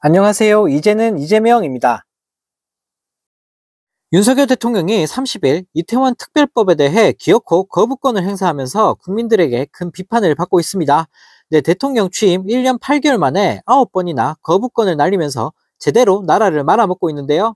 안녕하세요. 이제는 이재명입니다. 윤석열 대통령이 30일 이태원 특별법에 대해 기어코 거부권을 행사하면서 국민들에게 큰 비판을 받고 있습니다. 대통령 취임 1년 8개월 만에 9번이나 거부권을 날리면서 제대로 나라를 말아먹고 있는데요.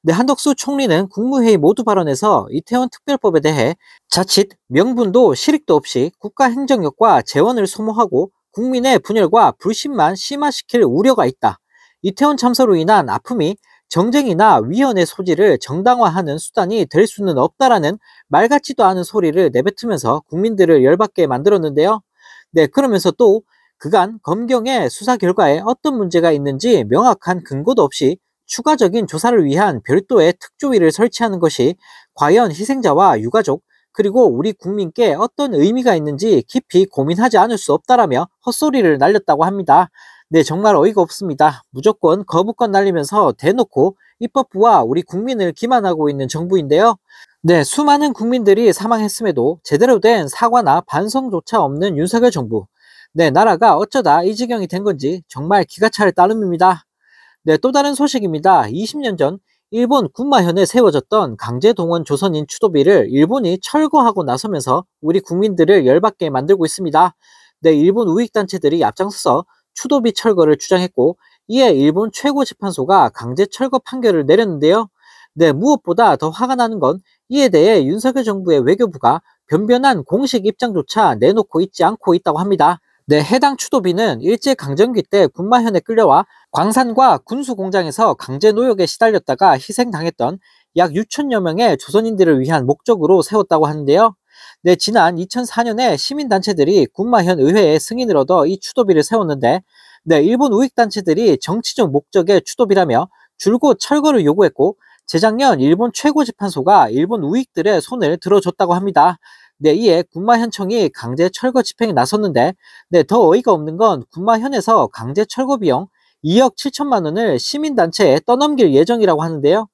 한덕수 총리는 국무회의 모두 발언에서 이태원 특별법에 대해 자칫 명분도 실익도 없이 국가 행정력과 재원을 소모하고 국민의 분열과 불신만 심화시킬 우려가 있다. 이태원 참사로 인한 아픔이 정쟁이나 위헌의 소지를 정당화하는 수단이 될 수는 없다라는 말 같지도 않은 소리를 내뱉으면서 국민들을 열받게 만들었는데요. 그러면서 또 그간 검경의 수사 결과에 어떤 문제가 있는지 명확한 근거도 없이 추가적인 조사를 위한 별도의 특조위를 설치하는 것이 과연 희생자와 유가족 그리고 우리 국민께 어떤 의미가 있는지 깊이 고민하지 않을 수 없다라며 헛소리를 날렸다고 합니다. 정말 어이가 없습니다. 무조건 거부권 날리면서 대놓고 입법부와 우리 국민을 기만하고 있는 정부인데요. 수많은 국민들이 사망했음에도 제대로 된 사과나 반성조차 없는 윤석열 정부. 나라가 어쩌다 이 지경이 된 건지 정말 기가 찰 따름입니다. 또 다른 소식입니다. 20년 전 일본 군마현에 세워졌던 강제동원 조선인 추도비를 일본이 철거하고 나서면서 우리 국민들을 열받게 만들고 있습니다. 일본 우익단체들이 앞장서서 추도비 철거를 주장했고 이에 일본 최고재판소가 강제 철거 판결을 내렸는데요. 무엇보다 더 화가 나는 건 이에 대해 윤석열 정부의 외교부가 변변한 공식 입장조차 내놓고 있지 않고 있다고 합니다. 해당 추도비는 일제강점기 때 군마현에 끌려와 광산과 군수공장에서 강제 노역에 시달렸다가 희생당했던 약 6천여 명의 조선인들을 위한 목적으로 세웠다고 하는데요. 지난 2004년에 시민단체들이 군마현 의회에 승인을 얻어 이 추도비를 세웠는데 일본 우익단체들이 정치적 목적의 추도비라며 줄곧 철거를 요구했고 재작년 일본 최고재판소가 일본 우익들의 손을 들어줬다고 합니다. 이에 군마현청이 강제 철거 집행에 나섰는데 더 어이가 없는 건 군마현에서 강제 철거 비용 2억 7천만 원을 시민단체에 떠넘길 예정이라고 하는데요.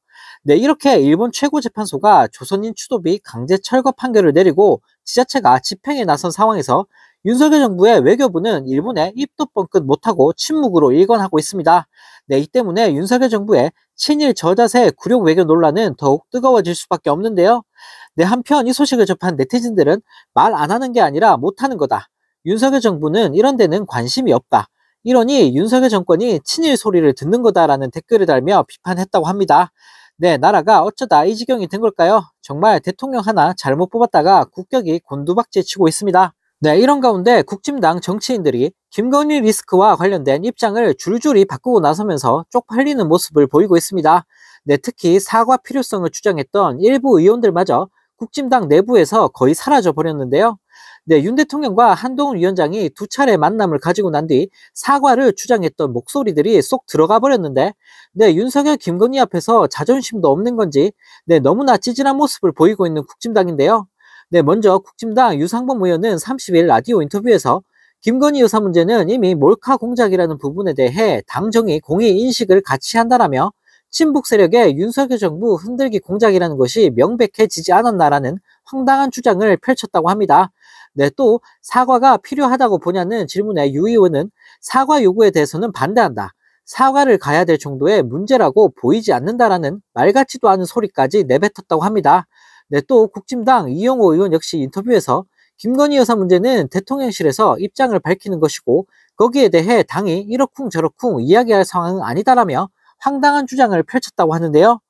이렇게 일본 최고재판소가 조선인 추도비 강제 철거 판결을 내리고 지자체가 집행에 나선 상황에서 윤석열 정부의 외교부는 일본에 입도 뻥끗 못하고 침묵으로 일관하고 있습니다. 이 때문에 윤석열 정부의 친일 저자세 굴욕 외교 논란은 더욱 뜨거워질 수밖에 없는데요. 한편 이 소식을 접한 네티즌들은 말 안 하는 게 아니라 못하는 거다. 윤석열 정부는 이런 데는 관심이 없다. 이러니 윤석열 정권이 친일 소리를 듣는 거다라는 댓글을 달며 비판했다고 합니다. 나라가 어쩌다 이 지경이 된 걸까요? 정말 대통령 하나 잘못 뽑았다가 국격이 곤두박질 치고 있습니다. 이런 가운데 국진당 정치인들이 김건희 리스크와 관련된 입장을 줄줄이 바꾸고 나서면서 쪽팔리는 모습을 보이고 있습니다. 특히 사과 필요성을 주장했던 일부 의원들마저 국진당 내부에서 거의 사라져 버렸는데요. 윤 대통령과 한동훈 위원장이 두 차례 만남을 가지고 난 뒤 사과를 주장했던 목소리들이 쏙 들어가 버렸는데 윤석열 김건희 앞에서 자존심도 없는 건지 너무나 찌질한 모습을 보이고 있는 국진당인데요. 먼저 국진당 유상범 의원은 30일 라디오 인터뷰에서 김건희 여사 문제는 이미 몰카 공작이라는 부분에 대해 당정이 공의 인식을 같이 한다라며 친북 세력의 윤석열 정부 흔들기 공작이라는 것이 명백해지지 않았나라는 황당한 주장을 펼쳤다고 합니다. 또 사과가 필요하다고 보냐는 질문에 유 의원은 사과 요구에 대해서는 반대한다. 사과를 가야 될 정도의 문제라고 보이지 않는다라는 말 같지도 않은 소리까지 내뱉었다고 합니다. 또 국진당 이영호 의원 역시 인터뷰에서 김건희 여사 문제는 대통령실에서 입장을 밝히는 것이고 거기에 대해 당이 이러쿵 저러쿵 이야기할 상황은 아니다라며 황당한 주장을 펼쳤다고 하는데요.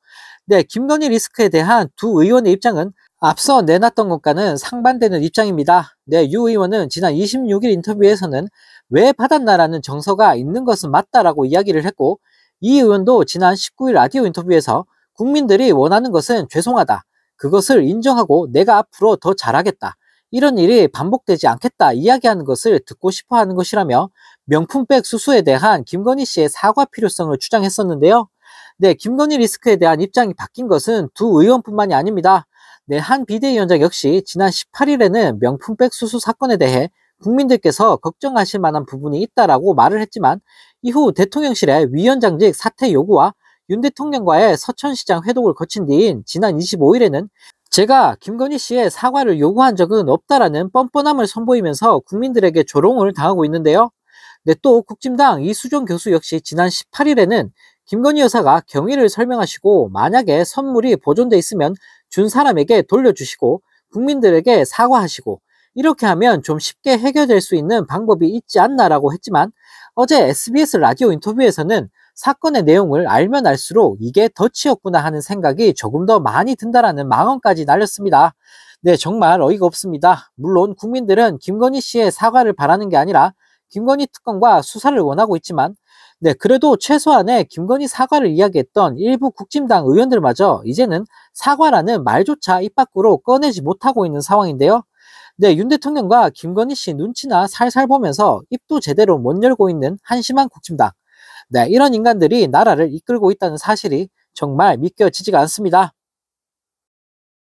김건희 리스크에 대한 두 의원의 입장은 앞서 내놨던 것과는 상반되는 입장입니다. 유 의원은 지난 26일 인터뷰에서는 왜 받았나라는 정서가 있는 것은 맞다라고 이야기를 했고 이 의원도 지난 19일 라디오 인터뷰에서 국민들이 원하는 것은 죄송하다. 그것을 인정하고 내가 앞으로 더 잘하겠다. 이런 일이 반복되지 않겠다 이야기하는 것을 듣고 싶어 하는 것이라며 명품백 수수에 대한 김건희 씨의 사과 필요성을 주장했었는데요. 김건희 리스크에 대한 입장이 바뀐 것은 두 의원뿐만이 아닙니다. 한 비대위원장 역시 지난 18일에는 명품백 수수 사건에 대해 국민들께서 걱정하실 만한 부분이 있다라고 말을 했지만 이후 대통령실의 위원장직 사퇴 요구와 윤 대통령과의 서천시장 회동을 거친 뒤인 지난 25일에는 제가 김건희 씨의 사과를 요구한 적은 없다라는 뻔뻔함을 선보이면서 국민들에게 조롱을 당하고 있는데요. 네, 또 국진당 이수종 교수 역시 지난 18일에는 김건희 여사가 경위를 설명하시고 만약에 선물이 보존돼 있으면 준 사람에게 돌려주시고 국민들에게 사과하시고 이렇게 하면 좀 쉽게 해결될 수 있는 방법이 있지 않나라고 했지만 어제 SBS 라디오 인터뷰에서는 사건의 내용을 알면 알수록 이게 덫이었구나 하는 생각이 조금 더 많이 든다라는 망언까지 날렸습니다. 네, 정말 어이가 없습니다. 물론 국민들은 김건희 씨의 사과를 바라는 게 아니라 김건희 특검과 수사를 원하고 있지만 네, 그래도 최소한의 김건희 사과를 이야기했던 일부 국진당 의원들마저 이제는 사과라는 말조차 입 밖으로 꺼내지 못하고 있는 상황인데요. 네, 윤 대통령과 김건희 씨 눈치나 살살 보면서 입도 제대로 못 열고 있는 한심한 국진당. 네, 이런 인간들이 나라를 이끌고 있다는 사실이 정말 믿겨지지가 않습니다.